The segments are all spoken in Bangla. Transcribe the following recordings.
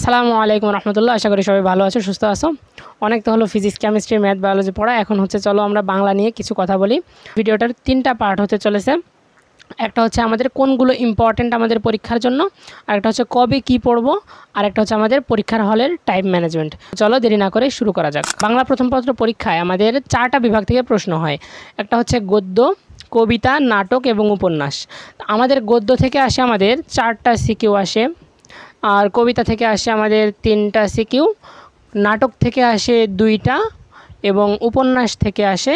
আসসালামু আলাইকুম রহমতুল্লাহ। আশা করি সবাই ভালো আছো, সুস্থ আছো। অনেক তো হলো ফিজিক্স, কেমিস্ট্রি, ম্যাথ, বায়োলজি পড়া। এখন হচ্ছে চলো আমরা বাংলা নিয়ে কিছু কথা বলি। ভিডিওটার 3টা পার্ট হতে চলেছে। একটা হচ্ছে আমাদের কোনগুলো ইম্পর্টেন্ট আমাদের পরীক্ষার জন্য, আরেকটা হচ্ছে কবে কি পড়বো, আরেকটা হচ্ছে আমাদের পরীক্ষার হলের টাইম ম্যানেজমেন্ট। চলো দেরি না করে শুরু করা যাক। বাংলা প্রথম পত্র পরীক্ষায় আমাদের 4টা বিভাগ থেকে প্রশ্ন হয়। একটা হচ্ছে গদ্য, কবিতা, নাটক এবং উপন্যাস। আমাদের গদ্য থেকে আসে আমাদের 4টা সিকিউ আসে, আর কবিতা থেকে আসে আমাদের 3টা সিকিউ, নাটক থেকে আসে 2টা এবং উপন্যাস থেকে আসে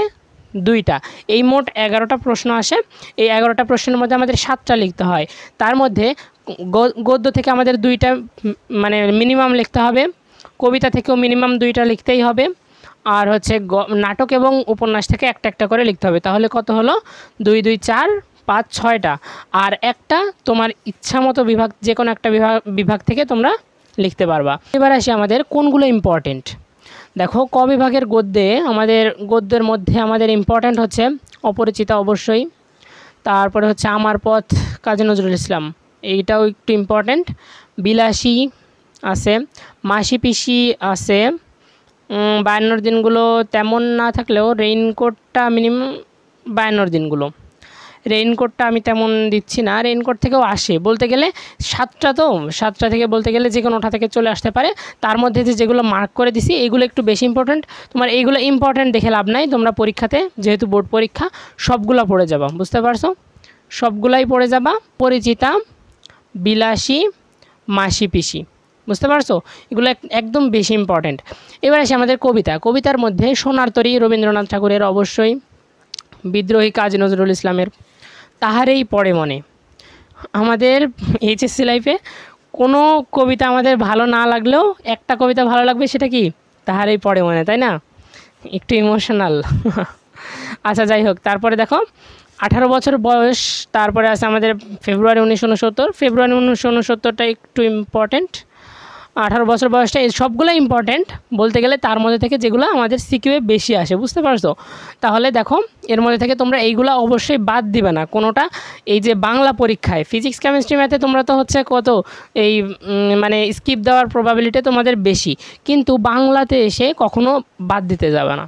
2টা। এই মোট 11টা প্রশ্ন আসে। এই 11টা প্রশ্নের মধ্যে আমাদের 7টা লিখতে হয়। তার মধ্যে গদ্য থেকে আমাদের 2টা মানে মিনিমাম লিখতে হবে, কবিতা থেকেও মিনিমাম 2টা লিখতেই হবে, আর হচ্ছে নাটক এবং উপন্যাস থেকে একটা একটা করে লিখতে হবে। তাহলে কত হলো? 2 2 4 5 6টা, আর একটা তোমার ইচ্ছা মতো বিভাগ, যে কোনো একটা বিভাগ থেকে তোমরা লিখতে পারবা। এবার আসি আমাদের কোনগুলো ইম্পর্টেন্ট। দেখো, ক বিভাগের গদ্যের মধ্যে আমাদের ইম্পর্ট্যান্ট হচ্ছে অপরিচিতা অবশ্যই, তারপরে হচ্ছে আমার পথ কাজী নজরুল ইসলাম, এইটাও একটু ইম্পর্ট্যান্ট। বিলাসী আছে, মাসি পিসি আছে, 52 দিনগুলো তেমন না থাকলেও রেইনকোটটা মিনিমাম 52 দিনগুলো। রেইনকোটটা আমি তেমন দিচ্ছি না, রেইনকোট থেকেও আসে বলতে গেলে 7টা, তো 7টা থেকে বলতে গেলে যে কোনোটা থেকে চলে আসতে পারে। তার মধ্যে যেগুলো মার্ক করে দিছি এইগুলো একটু বেশি ইম্পর্ট্যান্ট। তোমার এইগুলো ইম্পর্ট্যান্ট দেখে লাভ নাই, তোমরা পরীক্ষাতে যেহেতু বোর্ড পরীক্ষা সবগুলো পড়ে যাবা, বুঝতে পারছো? সবগুলাই পড়ে যাবা। পরিচিতা, বিলাসী, মাসি পিসি, বুঝতে পারছো? এগুলো একদম বেশি ইম্পর্ট্যান্ট। এবার আসে আমাদের কবিতা। কবিতার মধ্যে সোনার তরী রবীন্দ্রনাথ ঠাকুরের অবশ্যই, বিদ্রোহী কাজী নজরুল ইসলামের, তাহারেই পড়ে মনে। আমাদের এইচএসসি লাইফে কোনো কবিতা আমাদের ভালো না লাগলেও একটা কবিতা ভালো লাগবে, সেটা কি? তাহারেই পড়ে মনে, তাই না? একটু ইমোশনাল। আচ্ছা, যাই হোক। তারপরে দেখো 18 বছর বয়স, তারপরে আছে আমাদের ফেব্রুয়ারি 1969। ফেব্রুয়ারি 1969টা একটু ইম্পর্টেন্ট। 18 বছর বয়সটা, এই সবগুলো ইম্পর্টেন্ট বলতে গেলে। তার মধ্যে থেকে যেগুলো আমাদের সিকিউয়ে বেশি আসে, বুঝতে পারছো? তাহলে দেখো, এর মধ্যে থেকে তোমরা এইগুলো অবশ্যই বাদ দিবে না কোনোটা। এই যে বাংলা পরীক্ষায় ফিজিক্স, কেমিস্ট্রি, ম্যাথে তোমরা তো হচ্ছে কত এই মানে স্কিপ দেওয়ার প্রবাবিলিটি তোমাদের বেশি, কিন্তু বাংলাতে এসে কখনো বাদ দিতে যাবে না।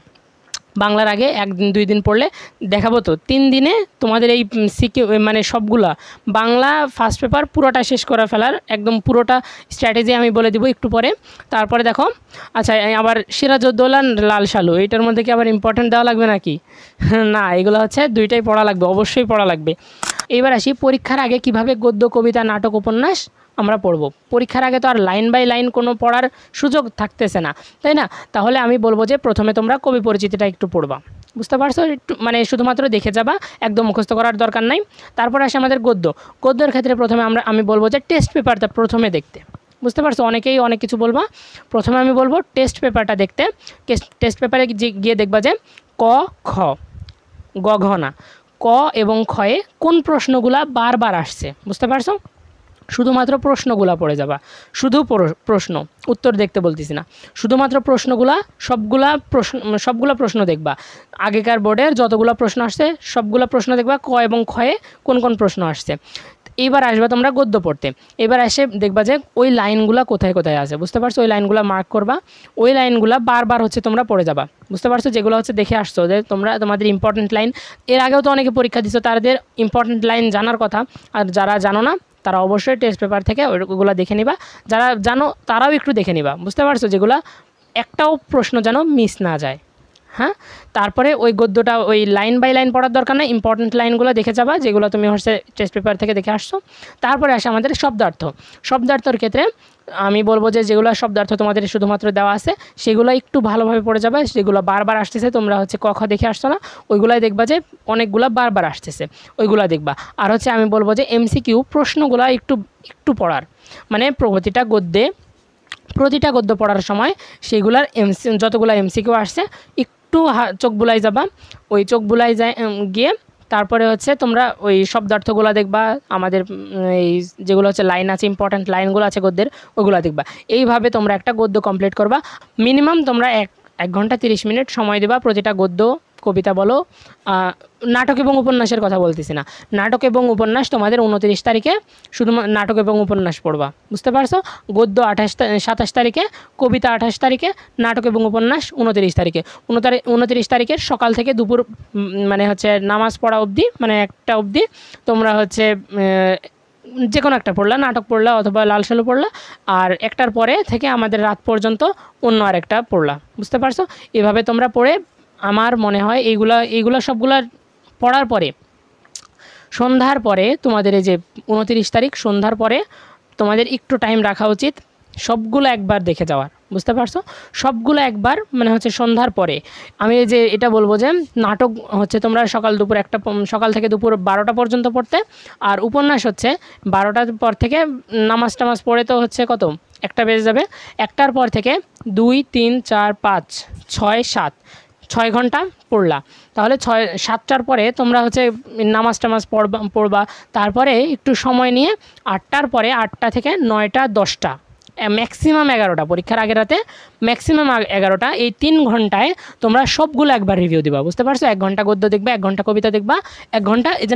বাংলার আগে 1 দিন 2 দিন পড়লে দেখাবো তো 3 দিনে তোমাদের এই সিকিউ মানে সবগুলা বাংলা ফার্স্ট পেপার পুরোটা শেষ করে ফেলার একদম পুরোটা স্ট্র্যাটেজি আমি বলে দিব একটু পরে। তারপরে দেখো, আচ্ছা, আবার সিরাজউদ্দৌলা, লাল সালু, এইটার মধ্যে কি আবার ইম্পর্টেন্ট দেওয়া লাগবে নাকি? না, এগুলো হচ্ছে 2টাই পড়া লাগবে, অবশ্যই পড়া লাগবে। এবার আসি পরীক্ষার আগে কিভাবে গদ্য, কবিতা, নাটক, উপন্যাস আমরা পড়বো। পরীক্ষার আগে তো আর লাইন বাই লাইন কোনো পড়ার সুযোগ থাকতেছে না, তাই না? তাহলে আমি বলবো যে প্রথমে তোমরা কবি পরিচিতিটা একটু পড়বা, বুঝতে পারছো? একটু মানে শুধুমাত্র দেখে যাবা, একদম মুখস্থ করার দরকার নাই। তারপর আসে আমাদের গদ্যর ক্ষেত্রে প্রথমে আমি বলবো যে টেস্ট পেপারটা প্রথমে দেখতে, বুঝতে পারছো? অনেকেই অনেক কিছু বলবা, প্রথমে আমি বলবো টেস্ট পেপারটা দেখতে। টেস্ট পেপারে গিয়ে দেখবা যে ক, খ, গ, ঘ না, ক এবং খয়ে কোন প্রশ্নগুলা বারবার আসছে, বুঝতে পারছো? শুধুমাত্র প্রশ্নগুলা পড়ে যাবা, শুধু প্রশ্ন, উত্তর দেখতে বলতেছি না, শুধুমাত্র প্রশ্নগুলা, সবগুলা প্রশ্ন দেখবা। আগেকার বোর্ডের যতগুলো প্রশ্ন আসছে সবগুলো প্রশ্ন দেখবা, ক এবং খয়ে কোন কোন প্রশ্ন আসছে। এইবার আসবা তোমরা গদ্য পড়তে। এবার এসে দেখবা যে ওই লাইনগুলা কোথায় কোথায় আছে, বুঝতে পারছো? ওই লাইনগুলা মার্ক করবা, ওই লাইনগুলা বারবার হচ্ছে তোমরা পড়ে যাবা, বুঝতে পারছো? যেগুলো হচ্ছে দেখে আসছো যে তোমাদের ইম্পর্টেন্ট লাইন, এর আগেও তো অনেকে পরীক্ষা দিচ্ছ, তাদের ইম্পর্টেন্ট লাইন জানার কথা। আর যারা জানো না তারা অবশ্যই টেস্ট পেপার থেকে ওইগুলো দেখে নিবা, যারা জানো তারাও একটু দেখে নিবা, বুঝতে পারছো? যেগুলো একটাও প্রশ্ন যেন মিস না যায়। হ্যাঁ, তারপরে ওই গদ্যটা ওই লাইন বাই লাইন পড়ার দরকার নেই, ইম্পর্টেন্ট লাইনগুলো দেখে যাবা যেগুলো তুমি হচ্ছে টেস্ট পেপার থেকে দেখে আসছো। তারপরে আসে আমাদের শব্দার্থর ক্ষেত্রে আমি বলবো যে যেগুলো শব্দার্থ তোমাদের শুধুমাত্র দেওয়া আছে সেগুলো একটু ভালোভাবে পড়ে যাবে। যেগুলো বারবার আসতেছে, তোমরা হচ্ছে ক, খ দেখে আসছো না, ওইগুলাই দেখবা যে অনেকগুলো বারবার আসতেছে, ওইগুলো দেখবা। আর হচ্ছে আমি বলবো যে এমসিকিউ প্রশ্নগুলো একটু পড়ার, মানে প্রতিটা গদ্য পড়ার সময় সেগুলার যতগুলো এমসিকিউ আসছে একটু চোখ বুলাই যাবা। ওই চোখ বুলাই গিয়ে তারপরে হচ্ছে তোমরা ওই শব্দার্থগুলো দেখবা, আমাদের এই যেগুলো হচ্ছে লাইন আছে, ইম্পর্ট্যান্ট লাইনগুলো আছে গদ্যের, ওইগুলো দেখবা। এইভাবে তোমরা একটা গদ্য কমপ্লিট করবা। মিনিমাম তোমরা 1 ঘন্টা 30 মিনিট সময় দেবা প্রতিটা গদ্য কবিতা বলো, নাটক এবং উপন্যাসের কথা বলতেছি না, নাটক এবং উপন্যাস তোমাদের 29 তারিখে শুধু নাটক এবং উপন্যাস পড়বা, বুঝতে পারছো? গদ্য 27 তারিখে, কবিতা 28 তারিখে, নাটক এবং উপন্যাস 29 তারিখে। 29 তারিখের সকাল থেকে দুপুর মানে হচ্ছে নামাজ পড়া অবধি, মানে 1টা অবধি তোমরা হচ্ছে যে কোনো একটা পড়লা, নাটক পড়লা অথবা লাল সালু পড়লা, আর 1টার পরে থেকে আমাদের রাত পর্যন্ত অন্য আরেকটা পড়লা, বুঝতে পারছো? এভাবে তোমরা পড়ে, আমার মনে হয় এইগুলা সবগুলা পড়ার পরে সন্ধ্যার পরে তোমাদের এই যে 29 তারিখ সন্ধ্যার পরে তোমাদের একটু টাইম রাখা উচিত সবগুলো একবার দেখে যাওয়ার, বুঝতে পারছো? সবগুলো একবার মানে হচ্ছে সন্ধ্যার পরে। আমি যে এটা বলবো যে নাটক হচ্ছে তোমরা সকাল থেকে দুপুর 12টা পর্যন্ত পড়তে, আর উপন্যাস হচ্ছে 12টার পর থেকে নামাজ টামাজ পড়ে তো হচ্ছে কত 1টা বেজে যাবে, 1টার পর থেকে 2, 3, 4, 5, 6, 7 6 ঘন্টা পড়লা। তাহলে 7টার পরে তোমরা হচ্ছে নামাজ টামাজ পড়বা, তারপরে একটু সময় নিয়ে 8টার পরে 8টা থেকে 9টা 10টা ম্যাক্সিমাম 11টা, পরীক্ষার আগের রাতে ম্যাক্সিমাম 11টা, এই 3 ঘন্টায় তোমরা সবগুলো একবার রিভিউ দিবা, বুঝতে পারছো? 1 ঘন্টা গদ্য দেখবা, 1 ঘন্টা কবিতা দেখবা, 1 ঘন্টা এই যে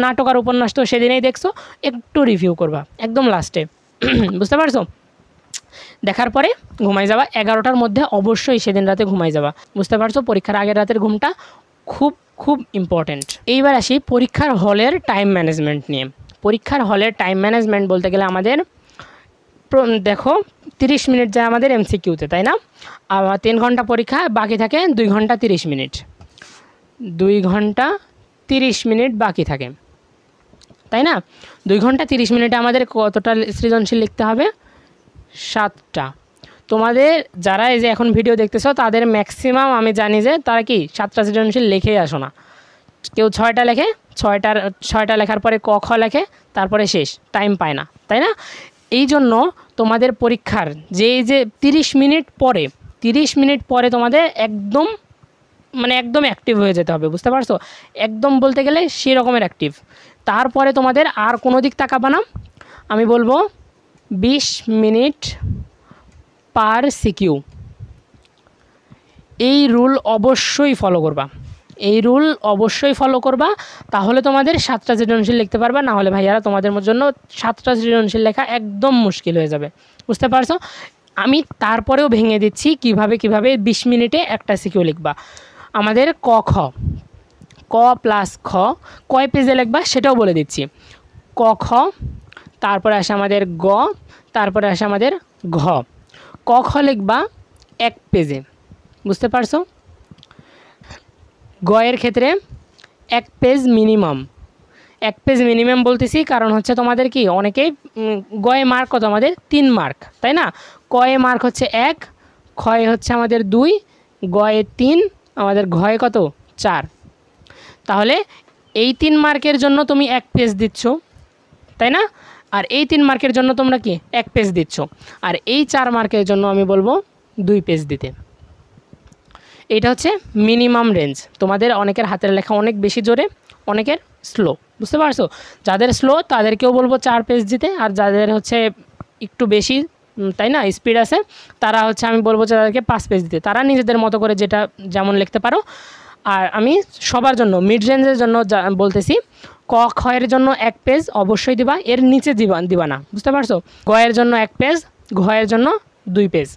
নাটক আর উপন্যাস তো সেদিনেই দেখছো, একটু রিভিউ করবা একদম লাস্টে, বুঝতে পারছো? দেখার পরে ঘুমাই যাবা, 11টার মধ্যে অবশ্যই সেদিন রাতে ঘুমাই যাবা, বুঝতে পারছো? পরীক্ষার আগের রাতের ঘুমটা খুব খুব ইম্পর্টেন্ট। এইবার আসি পরীক্ষার হলের টাইম ম্যানেজমেন্ট নিয়ে। পরীক্ষার হলের টাইম ম্যানেজমেন্ট বলতে গেলে আমাদের দেখো 30 মিনিট যায় আমাদের এমসিকিউতে, তাই না? 3 ঘন্টা পরীক্ষা, বাকি থাকে 2 ঘন্টা 30 মিনিট, 2 ঘন্টা 30 মিনিট বাকি থাকে, তাই না? 2 ঘন্টা 30 মিনিটে আমাদের কতটা সৃজনশীল লিখতে হবে? 7টা। তোমাদের যারা এই যে এখন ভিডিও দেখতেছো তাদের ম্যাক্সিমাম আমি জানি যে তারা কি 7টা সৃজনশীল লিখেই আসো না, কেউ 6টা লেখে, 6টা লেখার পরে ক খ লেখে, তারপরে শেষ, টাইম পায় না, তাই না? এই জন্য তোমাদের পরীক্ষার যে 30 মিনিট পরে তোমাদের একদম অ্যাক্টিভ হয়ে যেতে হবে, বুঝতে পারছো? একদম বলতে গেলে সেই রকমের অ্যাক্টিভ। তারপরে তোমাদের আর কোনো দিক তাকাবা না। আমি বলবো 20 মিনিট পার সিকিউ, এই রুল অবশ্যই ফলো করবা, তাহলে তোমাদের 7টা সৃজনশীল লিখতে পারবা। না হলে ভাইয়ারা তোমাদের জন্য 7টা সৃজনশীল লেখা একদম মুশকিল হয়ে যাবে, বুঝতে পারছো? আমি তারপরেও ভেঙে দিচ্ছি কিভাবে 20 মিনিটে একটা সিকিউ লিখবা। আমাদের ক প্লাস খ কয় পেজে লিখবা সেটাও বলে দিচ্ছি। ক খ, তারপরে আসে আমাদের গ, তারপরে আসে আমাদের ঘ। ক খ লিখবা 1 পেজে, বুঝতে পারছো? গ এর ক্ষেত্রে 1 পেজ মিনিমাম বলতেছি, কারণ হচ্ছে তোমাদের কি অনেকেই গয়ে মার্ক কত আমাদের 3 মার্ক, তাই না? কয়ে মার্ক হচ্ছে 1, খয়ে হচ্ছে আমাদের 2, গয়ে 3, আমাদের ঘয়ে কত 4। তাহলে এই 3 মার্কের জন্য তুমি 1 পেজ দিচ্ছ, তাই না? আর এই 3 মার্কের জন্য তোমরা কি 1 পেজ দিচ্ছ, আর এই 4 মার্কের জন্য আমি বলবো 2 পেজ দিতে। এটা হচ্ছে মিনিমাম রেঞ্জ। তোমাদের অনেকের হাতের লেখা অনেক বেশি জোরে, অনেকের স্লো, বুঝতে পারছো? যাদের স্লো তাদেরকেও বলবো 4 পেজ দিতে, আর যাদের হচ্ছে একটু বেশি, তাই না, স্পিড আছে, তারা হচ্ছে আমি বলবো যে তাদেরকে 5 পেজ দিতে। তারা নিজেদের মতো করে যেমন লিখতে পারো। আর আমি সবার জন্য মিড রেঞ্জের জন্য বলতেছি, ক খ এর জন্য 1 পেজ অবশ্যই দিবা, এর নিচে দিবা না, বুঝতে পারছো? গ এর জন্য 1 পেজ, ঘ এর জন্য 2 পেজ।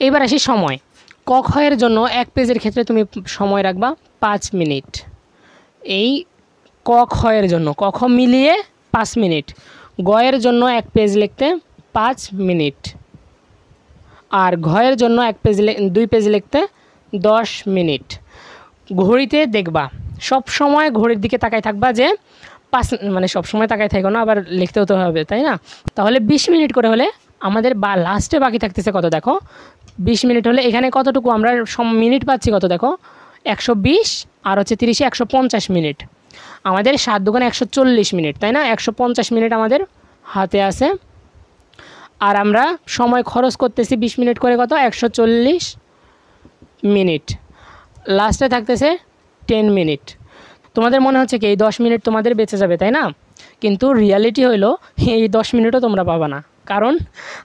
এইবার আসি সময়। ক খ এর জন্য 1 পেজের ক্ষেত্রে তুমি সময় রাখবা 5 মিনিট। এই ক খ এর জন্য, ক খ মিলিয়ে 5 মিনিট। গ এর জন্য 1 পেজ লিখতে 5 মিনিট, আর ঘ এর জন্য 2 পেজ লিখতে 10 মিনিট। ঘড়িতে দেখবা, সব সময় ঘড়ির দিকে তাকায় থাকবা যে 5, মানে সব সময় তাকায় থাকো না, আবার লিখতেও তো হবে, তাই না? তাহলে 20 মিনিট করে হলে আমাদের লাস্টে বাকি থাকতেছে কত দেখো, 20 মিনিট হলে এখানে কতটুকু আমরা মিনিট পাচ্ছি কত দেখো, 120, আর হচ্ছে 30-এ 150 মিনিট। আমাদের 7 দুগুণে 140 মিনিট, তাই না? 150 মিনিট আমাদের হাতে আছে, আর আমরা সময় খরচ করতেছি 20 মিনিট করে কত, 140 মিনিট। লাস্টে থাকতেছে 10 মিনিট। তোমাদের মনে হচ্ছে কি এই 10 মিনিট তোমাদের বেঁচে যাবে, তাই না? কিন্তু রিয়ালিটি হইলো এই 10 মিনিটও তোমরা পাবা না, কারণ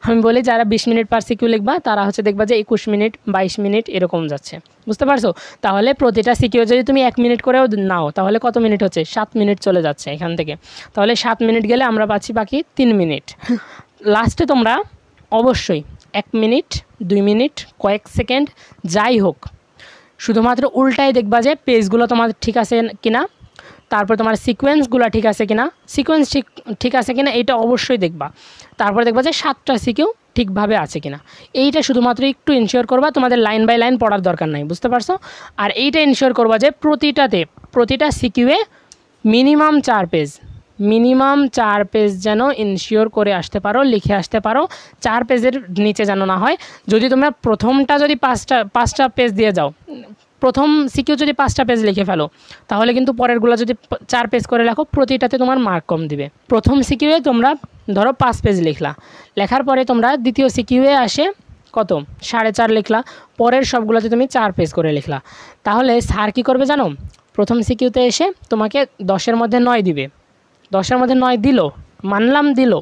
আমি বলি যারা 20 মিনিট পার সিকিউ লিখবা তারা হচ্ছে দেখবা যে 21 মিনিট 22 মিনিট এরকম যাচ্ছে, বুঝতে পারছো? তাহলে প্রতিটা সিকিউ যদি তুমি 1 মিনিট করেও নাও তাহলে কত মিনিট হচ্ছে? 7 মিনিট চলে যাচ্ছে এখান থেকে। তাহলে 7 মিনিট গেলে আমরা পাচ্ছি বাকি 3 মিনিট। লাস্টে তোমরা অবশ্যই 1 মিনিট 2 মিনিট কয়েক সেকেন্ড যাই হোক শুধুমাত্র উল্টায় দেখবা যে পেজগুলো তোমার ঠিক আছে কিনা, তারপর তোমার সিকোয়েন্সগুলো ঠিক আছে কিনা, সিকোয়েন্স ঠিক আছে কিনা এটা অবশ্যই দেখবা। তারপর দেখবা যে 7টা সিকিউ ঠিকভাবে আছে কিনা, এইটা শুধুমাত্র একটু ইনশিওর করবা, তোমাদের লাইন বাই লাইন পড়ার দরকার নাই, বুঝতে পারছো? আর এইটা ইনশিওর করবা যে প্রতিটা সিকিউয়ে মিনিমাম 4 পেজ যেন ইনশিওর করে আসতে পারো, লিখে আসতে পারো। 4 পেজের নিচে যেন না হয়। যদি তোমরা প্রথমটা যদি 5টা পেজ দিয়ে যাও, প্রথম সিকিউ যদি 5টা পেজ লিখে ফেলো তাহলে কিন্তু পরেরগুলো যদি 4 পেজ করে লেখো প্রতিটাতে তোমার মার্ক কম দিবে। প্রথম সিকিউয়ে তোমরা ধরো 5 পেজ লিখলা, লেখার পরে তোমরা দ্বিতীয় সিকিউয়ে আসে কত 4.5 লিখলা, পরের সবগুলোতে তুমি 4 পেজ করে লিখলা, তাহলে স্যার কী করবে জানো? প্রথম সিকিউতে এসে তোমাকে 10-এর মধ্যে 9 দিবে, 10-এর মধ্যে 9 দিল, মানলাম দিল,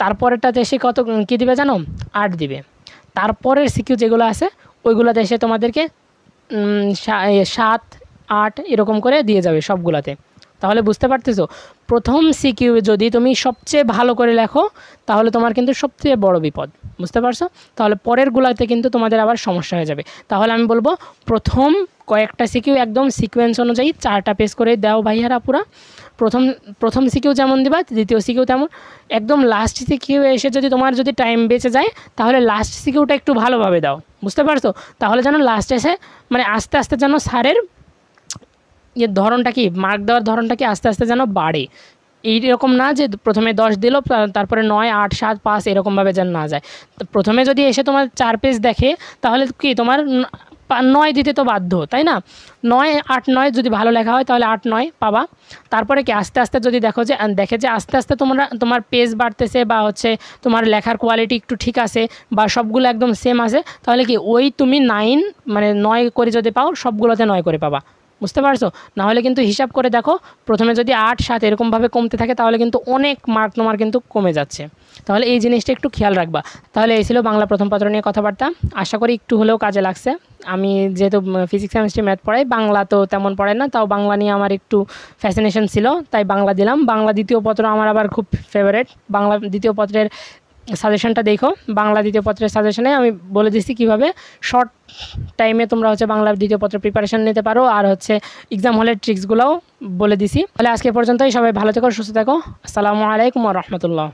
তারপরেরটাতে এসে কত কী দিবে জানো? 8 দিবে। তারপরের সিকিউ যেগুলো আছে ওইগুলোতে এসে তোমাদেরকে 7, 8 এরকম করে দিয়ে যাবে সবগুলাতে। তাহলে বুঝতে পারতেছো, প্রথম সিকিউ যদি তুমি সবচেয়ে ভালো করে লেখো তাহলে তোমার কিন্তু সবচেয়ে বড় বিপদ, বুঝতে পারছো? তাহলে পরেরগুলাতে কিন্তু তোমাদের আবার সমস্যা হয়ে যাবে। তাহলে আমি বলবো প্রথম কয়েকটা সিকিউ একদম সিকোয়েন্স অনুযায়ী 4টা পেজ করে দাও ভাইয়ারা পুরা। প্রথম সিকিউ যেমন দিবা দ্বিতীয় সিকিউ তেমন, একদম লাস্ট সিকিউ এসে যদি তোমার যদি টাইম বেঁচে যায় তাহলে লাস্ট সিকিউটা একটু ভালোভাবে দাও, বুঝতে পারছো? তাহলে যেন লাস্ট এসে মানে আস্তে আস্তে যেন স্যারের ধরনটা কি মার্ক দেওয়ার ধরনটা কি আস্তে আস্তে যেন বাড়ে। এইরকম না যে প্রথমে 10 দিল তারপরে 9, 8, 7, 5 এরকমভাবে যেন না যায়। তো প্রথমে যদি এসে তোমার 4 পেজ দেখে তাহলে কি তোমার 9 দিতে তো বাধ্য, তাই না? 9, 8, 9 যদি ভালো লেখা হয় তাহলে 8, 9 পাবা। তারপরে কি আস্তে আস্তে যদি দেখে যে আস্তে আস্তে তোমার পেজ বাড়তেছে বা হচ্ছে তোমার লেখার কোয়ালিটি একটু ঠিক আছে বা সবগুলো একদম সেম আছে, তাহলে কি ওই তুমি 9 করে যদি পাও সবগুলোতে 9 করে পাবা, বুঝতে পারছো? নাহলে কিন্তু হিসাব করে দেখো প্রথমে যদি 8, 7 এরকমভাবে কমতে থাকে তাহলে কিন্তু অনেক মার্ক তোমার কিন্তু কমে যাচ্ছে। তাহলে এই জিনিসটা একটু খেয়াল রাখবা। তাহলে এই ছিল বাংলা প্রথম পত্র নিয়ে কথাবার্তা, আশা করি একটু হলেও কাজে লাগছে। আমি যেহেতু ফিজিক্স কেমিস্ট্রি ম্যাথ পড়াই, বাংলা তো তেমন পড়াই না, তাও বাংলা নিয়ে আমার একটু ফ্যাসিনেশন ছিল তাই বাংলা দিলাম। বাংলা দ্বিতীয় পত্র আমার আবার খুব ফেভারেট, বাংলা দ্বিতীয় পত্রের সাজেশনটা দেখো। বাংলা দ্বিতীয় পত্রের সাজেশনে আমি বলে দিচ্ছি কীভাবে শর্ট টাইমে তোমরা হচ্ছে বাংলা দ্বিতীয় পত্রের প্রিপারেশন নিতে পারো, আর হচ্ছে এক্সাম হলের ট্রিক্সগুলোও বলে দিছি। তাহলে আজকে পর্যন্তই, সবাই ভালো থেকো, সুস্থ থেকো। আসসালামু আলাইকুম ওয়া রাহমাতুল্লাহ।